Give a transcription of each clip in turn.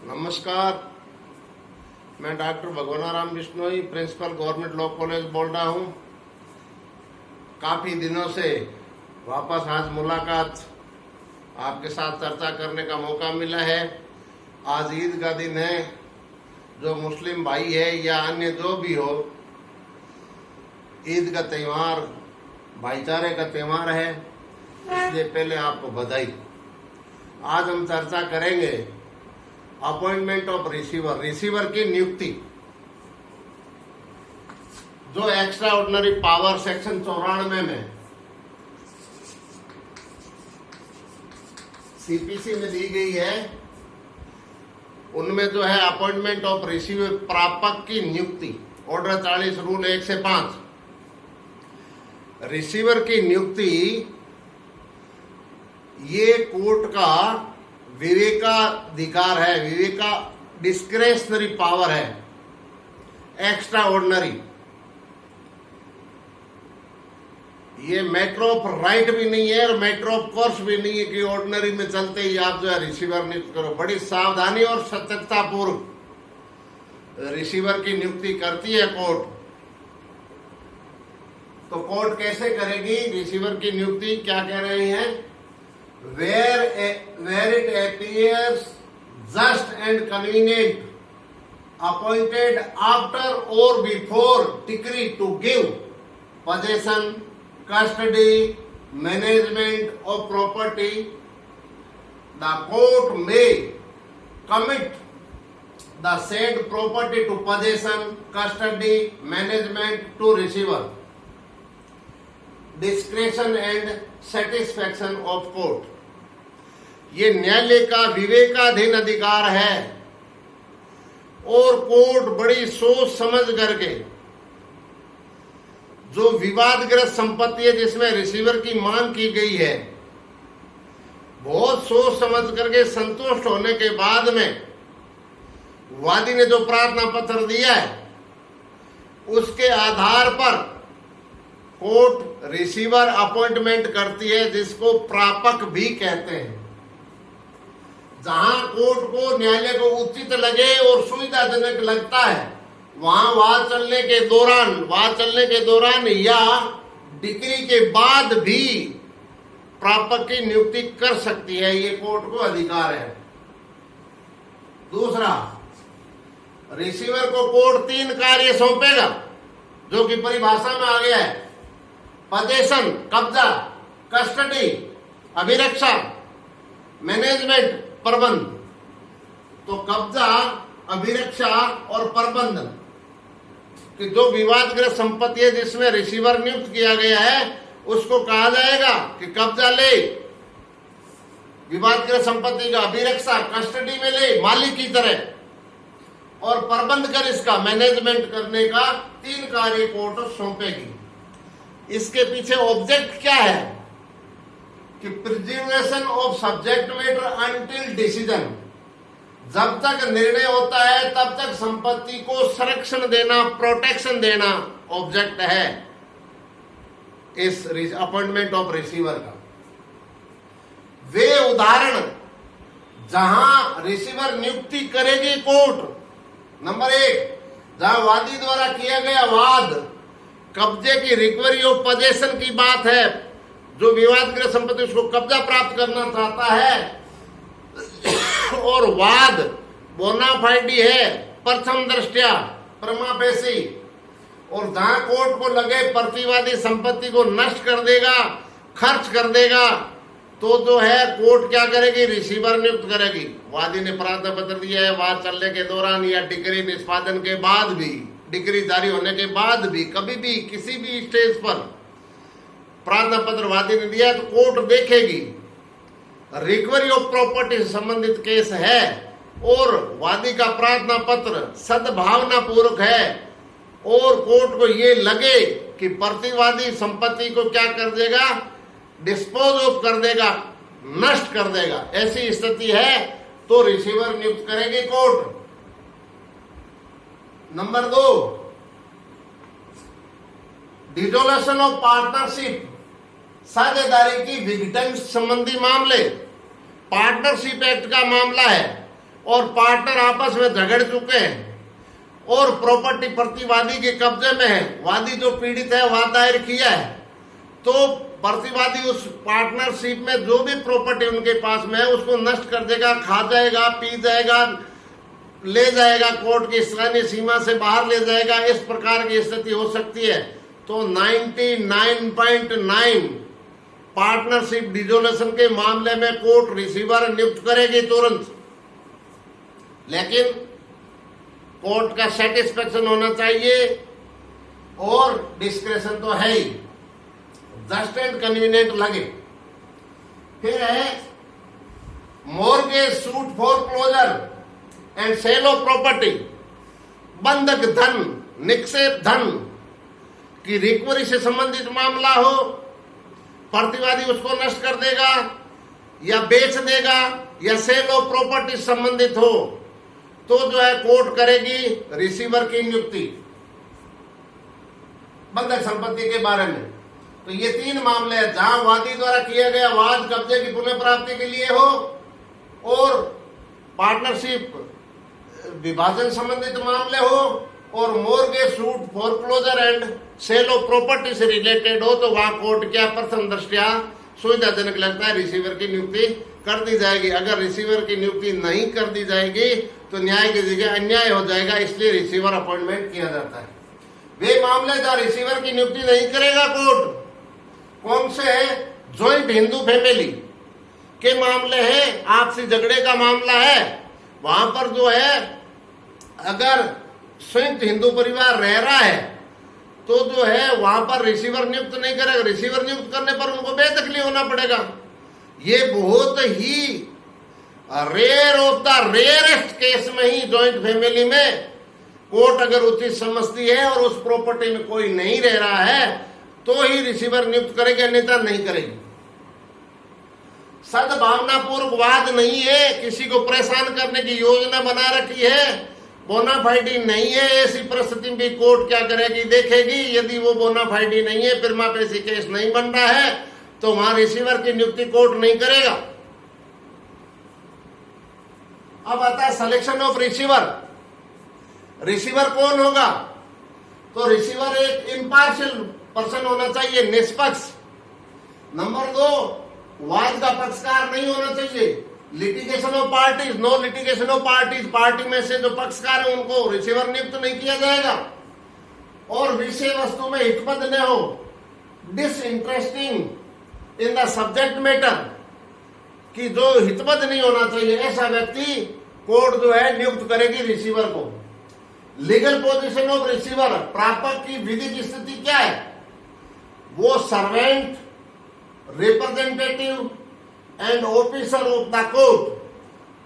नमस्कार, मैं doctor Bhagwanaram Bishnoi, principal government law college बोल रहा हूँ। काफी दिनों से वापस आज मुलाकात आपके साथ चर्चा करने का मौका मिला है। आज ईद का दिन है। जो मुस्लिम भाई है या अन्य जो भी हो, ईद का त्यौहार भाईचारे का त्यौहार है, इसलिए पहले आपको बधाई। आज हम चर्चा करेंगे अपॉइंटमेंट ऑफ रिसीवर की नियुक्ति। जो एक्स्ट्रा ऑर्डिनरी पावर सेक्शन 94 में सीपीसी में दी गई है, उनमें जो है अपॉइंटमेंट ऑफ रिसीवर, प्रापक की नियुक्ति, ऑर्डर 40 रूल 1 से 5। रिसीवर की नियुक्ति ये कोर्ट का विवेकाधिकार है, विवेका डिस्क्रेशनरी पावर है, एक्स्ट्रा ऑर्डिनरी। ये मैटर ऑफ राइट भी नहीं है और मैटर ऑफ कोर्स भी नहीं है कि ऑर्डिनरी में चलते ही आप जो है रिसीवर नियुक्त करो। बड़ी सावधानी और सतर्कता पूर्वक रिसीवर की नियुक्ति करती है कोर्ट। तो कोर्ट कैसे करेगी रिसीवर की नियुक्ति? क्या कह रहे हैं? where it appears just and convenient, appointed after or before decree to give possession, custody, management of property, the court may commit the said property to possession, custody, management to receiver. Discretion and satisfaction of court. ये न्यायालय का विवेकाधीन अधिकार है और court बड़ी सोच समझ करके जो विवादग्रस्त संपत्ति है जिसमें रिसीवर की मांग की गई है, बहुत सोच समझ करके संतुष्ट होने के बाद में वादी ने जो प्रार्थना पत्र दिया है उसके आधार पर कोर्ट रिसीवर अपॉइंटमेंट करती है, जिसको प्रापक भी कहते हैं। जहां कोर्ट को, न्यायालय को उचित लगे और सुविधाजनक लगता है, वहां वाद चलने के दौरान या डिक्री के बाद भी प्रापक की नियुक्ति कर सकती है। ये कोर्ट को अधिकार है। दूसरा, रिसीवर को कोर्ट 3 कार्य सौंपेगा जो कि परिभाषा में आ गया है। पोजेशन, कब्जा, कस्टडी, अभिरक्षा, मैनेजमेंट, प्रबंध। तो कब्जा, अभिरक्षा और प्रबंधन कि जो विवादग्रस्त संपत्ति है जिसमें रिसीवर नियुक्त किया गया है उसको कहा जाएगा कि कब्जा ले, विवादग्रस्त संपत्ति का अभिरक्षा, कस्टडी में ले मालिक की तरह, और प्रबंध कर इसका मैनेजमेंट करने का 3 कार्य कोर्ट सौंपेगी। इसके पीछे ऑब्जेक्ट क्या है कि preservation of subject matter until decision. जब तक निर्णय होता है तब तक संपत्ति को संरक्षण देना, प्रोटेक्शन देना ऑब्जेक्ट है इस अपॉइंटमेंट ऑफ रिसीवर का। वे उदाहरण जहां रिसीवर नियुक्ति करेगी कोर्ट, नंबर 1, जहां वादी द्वारा किया गया वाद, कब्जे की रिकवरी ऑफ पोजेशन की बात है, जो विवादग्रस्त संपत्ति उसको कब्जा प्राप्त करना चाहता है, और वाद बोनाफाइडी है, प्रथम दृष्टया प्रमा फेसी, और जहां कोर्ट को लगे प्रतिवादी संपत्ति को नष्ट कर देगा, खर्च कर देगा, तो जो है कोर्ट क्या करेगी? रिसीवर नियुक्त करेगी। वादी ने प्रार्थना पत्र दिया है, वाद चलने के दौरान या डिक्री निष्पादन के बाद भी, डिक्री जारी होने के बाद भी, कभी भी किसी भी स्टेज पर प्रार्थना पत्र वादी ने दिया तो कोर्ट देखेगी रिकवरी ऑफ प्रॉपर्टी से संबंधित केस है और वादी का प्रार्थना पत्र सद्भावना पूर्वक है और कोर्ट को ये लगे कि प्रतिवादी संपत्ति को क्या कर देगा? डिस्पोज ऑफ कर देगा, नष्ट कर देगा। ऐसी स्थिति है तो रिसीवर नियुक्त करेगी court. Number 2, dissolution of partnership, साझेदारी की विघटन संबंधी मामले। पार्टनरशिप एक्ट का मामला है। और पार्टनर आपस में झगड़ चुके हैं और प्रॉपर्टी प्रतिवादी के कब्जे में है, वादी जो पीड़ित है वाद दायर किया है, तो प्रतिवादी उस पार्टनरशिप में जो भी प्रॉपर्टी उनके पास में है उसको नष्ट कर देगा, खा जाएगा, पी जाएगा, ले जाएगा, कोर्ट की स्थानीय सीमा से बाहर ले जाएगा। इस प्रकार की स्थिति हो सकती है। तो 99.9 पार्टनरशिप डिसोल्यूशन के मामले में कोर्ट रिसीवर नियुक्त करेगी तुरंत, लेकिन कोर्ट का सेटिस्फेक्शन होना चाहिए और डिस्क्रेशन तो है ही, जस्ट एंड कन्वीनियंट लगे। फिर है mortgage suit for closure and sale of property. बंधक धन, निक्षेप धन की रिकवरी से संबंधित मामला हो, प्रतिवादी उसको नष्ट कर देगा या बेच देगा या सेल ऑफ प्रॉपर्टी संबंधित हो, तो जो है कोर्ट करेगी रिसीवर की नियुक्ति बंधक संपत्ति के बारे में। तो ये 3 मामले हैं जहां वादी द्वारा किया गया वाद कब्जे की पुनः प्राप्ति के लिए हो और पार्टनरशिप विभाजन संबंधित मामले हो और mortgage suit foreclosure and sale of property से रिलेटेड हो, तो वहां कोर्ट क्या प्रथम दृष्टया सुविधाजनक लगता है रिसीवर की नियुक्ति कर दी जाएगी। अगर रिसीवर की नियुक्ति नहीं कर दी जाएगी तो न्याय की जगह अन्याय हो जाएगा, इसलिए रिसीवर अपॉइंटमेंट किया जाता है। वे मामले जहां रिसीवर की नियुक्ति नहीं करेगा कोर्ट, कौन से है? ज्वाइंट हिंदू फैमिली के मामले हैं, आपसी झगड़े का मामला है, वहां पर जो है अगर संयुक्त हिंदू परिवार रह रहा है तो जो है वहां पर रिसीवर नियुक्त नहीं करेगा। रिसीवर नियुक्त करने पर उनको बेदखली होना पड़ेगा। ये बहुत ही rare of the rarest case में ही ज्वाइंट फैमिली में कोर्ट अगर उचित समझती है और उस प्रॉपर्टी में कोई नहीं रह रहा है तो ही रिसीवर नियुक्त करेगी, अन्यथा नहीं करेगी। सद्भावनापूर्वक वाद नहीं है, किसी को परेशान करने की योजना बना रखी है, बोनाफाइडी नहीं है, ऐसी परिस्थिति में भी कोर्ट क्या करेगी, देखेगी। यदि वो बोनाफाइडी नहीं है, प्रिमा फेसी केस नहीं बन रहा है, तो वहां रिसीवर की नियुक्ति कोर्ट नहीं करेगा। अब आता है सिलेक्शन ऑफ रिसीवर। रिसीवर कौन होगा? तो रिसीवर एक इम्पार्शियल पर्सन होना चाहिए, निष्पक्ष। नंबर 2, वाद का पक्षकार नहीं होना चाहिए। Litigation of parties, no litigation of parties, party में से जो पक्षकार है उनको रिसीवर नियुक्त नहीं किया जाएगा। और विषय वस्तु में हितपद न हो, डिसइंटरेस्टिंग इन द सब्जेक्ट मैटर, कि जो हितपद नहीं होना चाहिए, ऐसा व्यक्ति कोर्ट जो है नियुक्त करेगी रिसीवर को। लीगल पोजीशन ऑफ रिसीवर, प्रापक की विधिक स्थिति क्या है? वो servant, representative and officer of the court,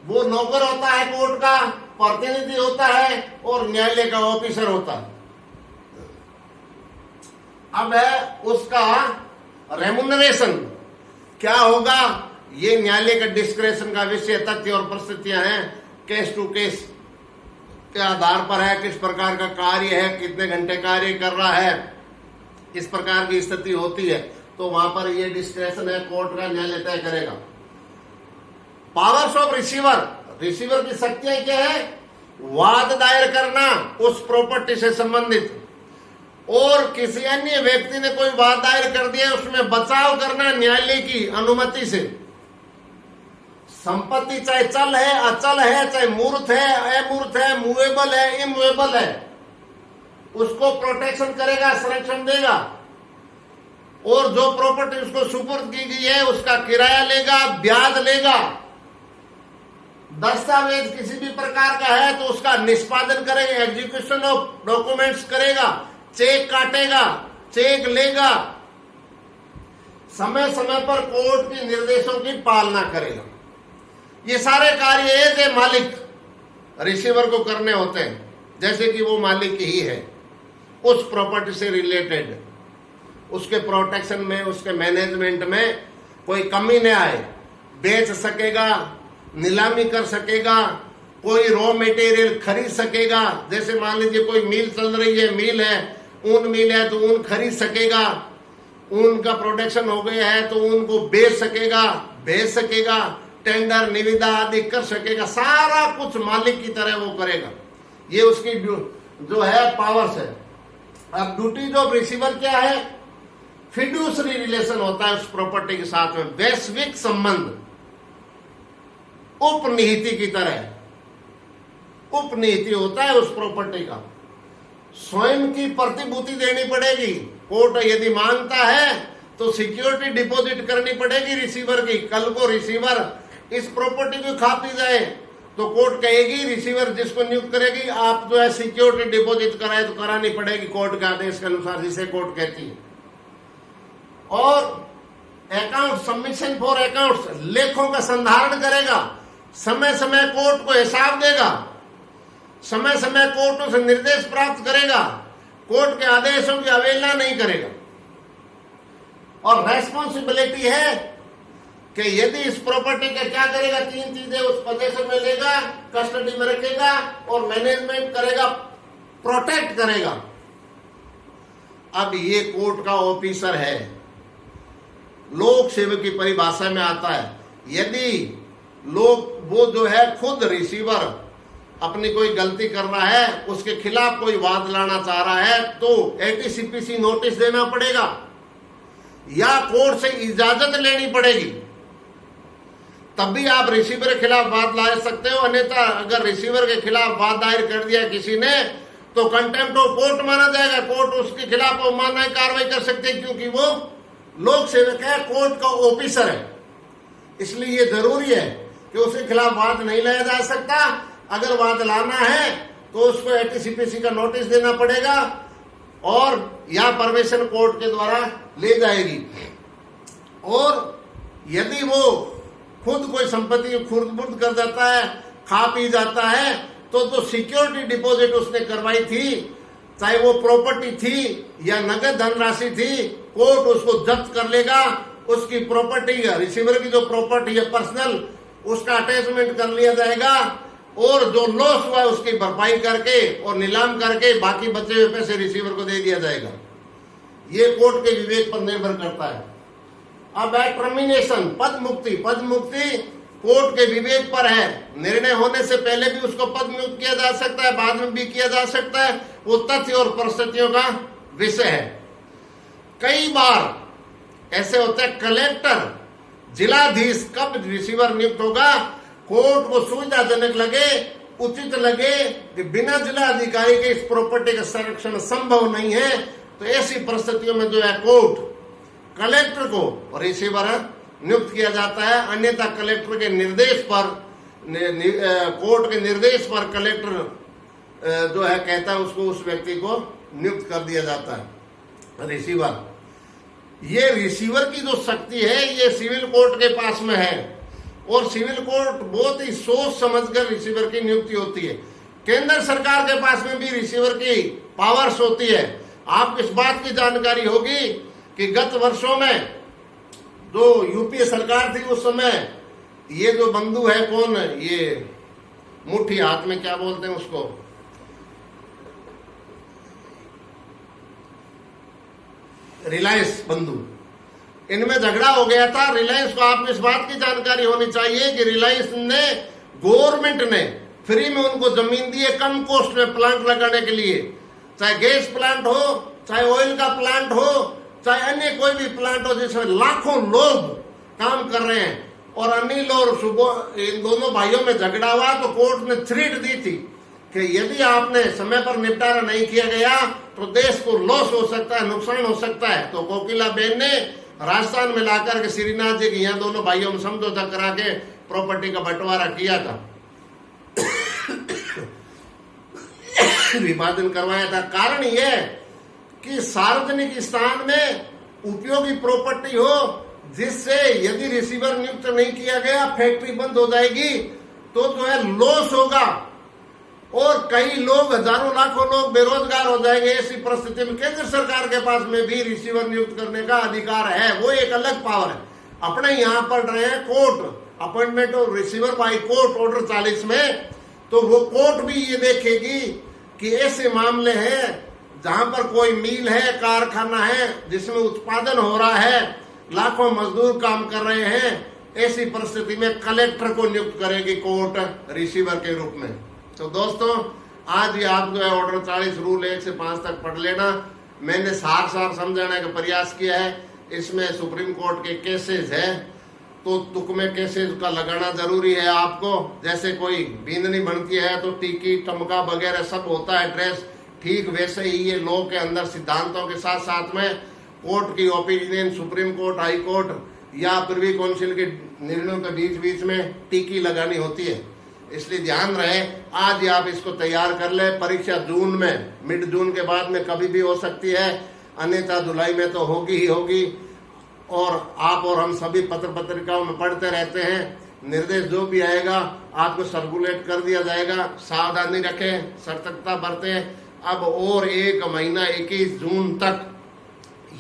वो नौकर होता है कोर्ट का, प्रतिनिधि होता है और न्यायालय का ऑफिसर होता है। अब है उसका रेमुनरेशन क्या होगा, ये न्यायालय का डिस्क्रेशन का विषय। तथ्य और परिस्थितियां हैं, केस टू केस के आधार पर है, किस प्रकार का कार्य है, कितने घंटे कार्य कर रहा है, इस प्रकार की स्थिति होती है, तो वहां पर ये डिस्क्रेशन है, कोर्ट का, न्यायालय तय करेगा। पावर्स ऑफ रिसीवर, रिसीवर की शक्तियां क्या है? वाद दायर करना उस प्रॉपर्टी से संबंधित, और किसी अन्य व्यक्ति ने कोई वाद दायर कर दिया उसमें बचाव करना न्यायालय की अनुमति से। संपत्ति चाहे चल है, अचल है, चाहे मूर्त है, अमूर्त है, मूवेबल है, इमूवेबल है, उसको प्रोटेक्शन करेगा, संरक्षण देगा। और जो प्रॉपर्टी उसको सुपुर्द की गई है उसका किराया लेगा, ब्याज लेगा। दस्तावेज किसी भी प्रकार का है तो उसका निष्पादन करेगा, एग्जीक्यूशन ऑफ डॉक्यूमेंट्स करेगा, चेक काटेगा, चेक लेगा, समय समय पर कोर्ट के निर्देशों की पालना करेगा। ये सारे कार्य एज ए मालिक रिसीवर को करने होते हैं, जैसे कि वो मालिक ही है उस प्रॉपर्टी से रिलेटेड। उसके प्रोटेक्शन में, उसके मैनेजमेंट में कोई कमी न आए, बेच सकेगा, नीलामी कर सकेगा, कोई रॉ मटेरियल खरीद सकेगा। जैसे मान लीजिए कोई मिल चल रही है, मिल है, ऊन मिल है, तो ऊन खरीद सकेगा, ऊन का प्रोडक्शन हो गया है तो ऊन को बेच सकेगा, भेज सकेगा। टेंडर निविदा आदि कर सकेगा, सारा कुछ मालिक की तरह वो करेगा। ये उसकी जो है पावर्स है। अब ड्यूटीज ऑफ रिसीवर क्या है? फिड्यूसरी रिलेशन होता है उस प्रॉपर्टी के साथ में, वैश्विक संबंध, उपनिहिति की तरह उपनिहिति होता है उस प्रॉपर्टी का। स्वयं की प्रतिभूति देनी पड़ेगी। कोर्ट यदि मांगता है तो सिक्योरिटी डिपॉजिट करनी पड़ेगी रिसीवर की। कल को रिसीवर इस प्रॉपर्टी को खा पी जाए तो कोर्ट कहेगी, रिसीवर जिसको नियुक्त करेगी, आप जो है सिक्योरिटी डिपॉजिट कराए तो करानी पड़ेगी कोर्ट के आदेश के अनुसार, जिसे कोर्ट कहती है। और अकाउंट सबमिशन फॉर अकाउंट्स, लेखों का संधारण करेगा, समय समय कोर्ट को हिसाब देगा, समय समय कोर्टों से निर्देश प्राप्त करेगा, कोर्ट के आदेशों की अवहेलना नहीं करेगा। और रेस्पॉन्सिबिलिटी है कि यदि इस प्रॉपर्टी का क्या करेगा, 3 चीजें उस पोजीशन में लेगा, कस्टडी में रखेगा और मैनेजमेंट करेगा, प्रोटेक्ट करेगा। अब ये कोर्ट का ऑफिसर है, लोक सेवक की परिभाषा में आता है। यदि वो जो है खुद रिसीवर अपनी कोई गलती कर रहा है, उसके खिलाफ कोई वाद लाना चाह रहा है, तो एटीसीपीसी नोटिस देना पड़ेगा या कोर्ट से इजाजत लेनी पड़ेगी, तब भी आप रिसीवर के खिलाफ वाद ला सकते हो। अन्यथा अगर रिसीवर के खिलाफ वाद दायर कर दिया किसी ने तो कंटेम्प्ट ऑफ कोर्ट माना जाएगा। कोर्ट उसके खिलाफ अवमानना कार्रवाई कर सकते हैं, क्योंकि वो लोक सेवक है, कोर्ट का ऑफिसर है। इसलिए ये जरूरी है कि उसके खिलाफ वाद नहीं लाया जा सकता। अगर वाद लाना है तो उसको एटीसीपीसी का नोटिस देना पड़ेगा और या परमिशन कोर्ट के द्वारा ले जाएगी। और यदि वो खुद कोई संपत्ति खुर्द-बुर्द कर जाता है, खा पी जाता है, तो जो सिक्योरिटी डिपॉजिट उसने करवाई थी, चाहे वो प्रॉपर्टी थी या नगद धनराशि थी, कोर्ट उसको जब्त कर लेगा। उसकी प्रॉपर्टी है, रिसीवर की जो प्रॉपर्टी है पर्सनल, उसका अटैचमेंट कर लिया जाएगा और जो लॉस हुआ है उसकी भरपाई करके और नीलाम करके बाकी बचे हुए पैसे रिसीवर को दे दिया जाएगा। ये कोर्ट के विवेक पर निर्भर करता है। अब है टर्मिनेशन, पद मुक्ति। पद मुक्ति कोर्ट के विवेक पर है। निर्णय होने से पहले भी उसको पद मुक्त किया जा सकता है, बाद में भी किया जा सकता है, वो तथ्य और परिस्थितियों का विषय है। कई बार ऐसे होते हैं, कलेक्टर, जिलाधीश कब रिसीवर नियुक्त होगा, कोर्ट को सुविधाजनक लगे, उचित लगे कि बिना जिला अधिकारी के इस प्रॉपर्टी का संरक्षण संभव नहीं है, तो ऐसी परिस्थितियों में जो है कोर्ट कलेक्टर को रिसीवर नियुक्त किया जाता है। अन्यथा कलेक्टर के निर्देश पर, कोर्ट के निर्देश पर कलेक्टर जो है कहता है उसको, उस व्यक्ति को नियुक्त कर दिया जाता है रिसीवर। ये रिसीवर की जो शक्ति है ये सिविल कोर्ट के पास में है और सिविल कोर्ट बहुत ही सोच समझकर रिसीवर की नियुक्ति होती है। केंद्र सरकार के पास में भी रिसीवर की पावर्स होती है। आपको इस बात की जानकारी होगी कि गत वर्षों में जो यूपीए सरकार थी उस समय ये जो बंधु है, कौन है ये, मुट्ठी हाथ में क्या बोलते हैं उसको, रिलायंस बंधु, इनमें झगड़ा हो गया था। रिलायंस को आपको इस बात की जानकारी होनी चाहिए कि रिलायंस ने, गवर्नमेंट ने फ्री में उनको जमीन दी है कम कॉस्ट में प्लांट लगाने के लिए, चाहे गैस प्लांट हो, चाहे ऑयल का प्लांट हो, चाहे अन्य कोई भी प्लांट हो जिसमें लाखों लोग काम कर रहे हैं। और अनिल और सुबह इन दोनों भाइयों में झगड़ा हुआ तो कोर्ट ने थ्रेट दी थी कि यदि आपने समय पर निपटारा नहीं किया गया तो देश को लॉस हो सकता है, नुकसान हो सकता है। तो कोकिला बेन ने राजस्थान में लाकर के श्रीनाथ जी के यहाँ दोनों भाइयों में समझौता करा के प्रॉपर्टी का बंटवारा किया था, विभाजन करवाया था। कारण यह कि सार्वजनिक स्थान में उपयोगी प्रॉपर्टी हो जिससे यदि रिसीवर नियुक्त नहीं किया गया, फैक्ट्री बंद हो जाएगी तो जो है लॉस होगा और कई लोग, हजारों लाखों लोग बेरोजगार हो जाएंगे। ऐसी परिस्थिति में केंद्र सरकार के पास में भी रिसीवर नियुक्त करने का अधिकार है, वो एक अलग पावर है। अपने यहाँ पढ़ रहे हैं court appointment of receiver by court order 40 में, तो वो कोर्ट भी ये देखेगी कि ऐसे मामले हैं जहां पर कोई मिल है, कारखाना है जिसमें उत्पादन हो रहा है, लाखों मजदूर काम कर रहे हैं, ऐसी परिस्थिति में कलेक्टर को नियुक्त करेगी कोर्ट रिसीवर के रूप में। तो दोस्तों आज ये आप जो है ऑर्डर 40 रूल 1 से 5 तक पढ़ लेना। मैंने सार समझाने का प्रयास किया है। इसमें सुप्रीम कोर्ट के केसेस है तो तुक में केसेस का लगाना जरूरी है आपको। जैसे कोई बींदनी बनती है तो टीकी टमका वगैरह सब होता है ड्रेस, ठीक वैसे ही ये लॉ के अंदर सिद्धांतों के साथ साथ में कोर्ट की opinion, supreme court, high court या प्रिवी काउंसिल के निर्णयों के बीच बीच में टीकी लगानी होती है। इसलिए ध्यान रहे, आज ही आप इसको तैयार कर ले। परीक्षा जून में, मिड जून के बाद में कभी भी हो सकती है, अन्यथा जुलाई में तो होगी ही होगी। और आप और हम सभी पत्र पत्रिकाओं में पढ़ते रहते हैं, निर्देश जो भी आएगा आपको सर्कुलेट कर दिया जाएगा। सावधानी रखें, सतर्कता बरतें। अब और 1 महीना 21 जून तक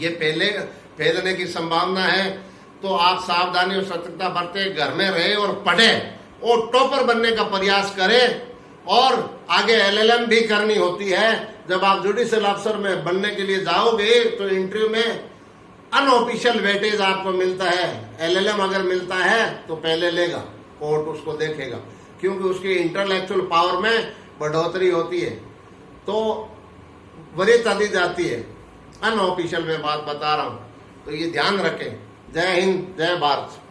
ये फैलने की संभावना है, तो आप सावधानी और सतर्कता बरते, घर में रहे और पढ़े और टॉपर बनने का प्रयास करें। और आगे LLM भी करनी होती है। जब आप जुडिशियल अफसर में बनने के लिए जाओगे तो इंटरव्यू में अनऑफिशियल वेटेज आपको मिलता है। LLM अगर मिलता है तो पहले लेगा, कोर्ट उसको देखेगा, क्योंकि उसकी इंटेलेक्चुअल पावर में बढ़ोतरी होती है तो वरीयता दी जाती है। अनऑफिशियल में बात बता रहा हूं, तो ये ध्यान रखें। जय हिंद, जय भारत।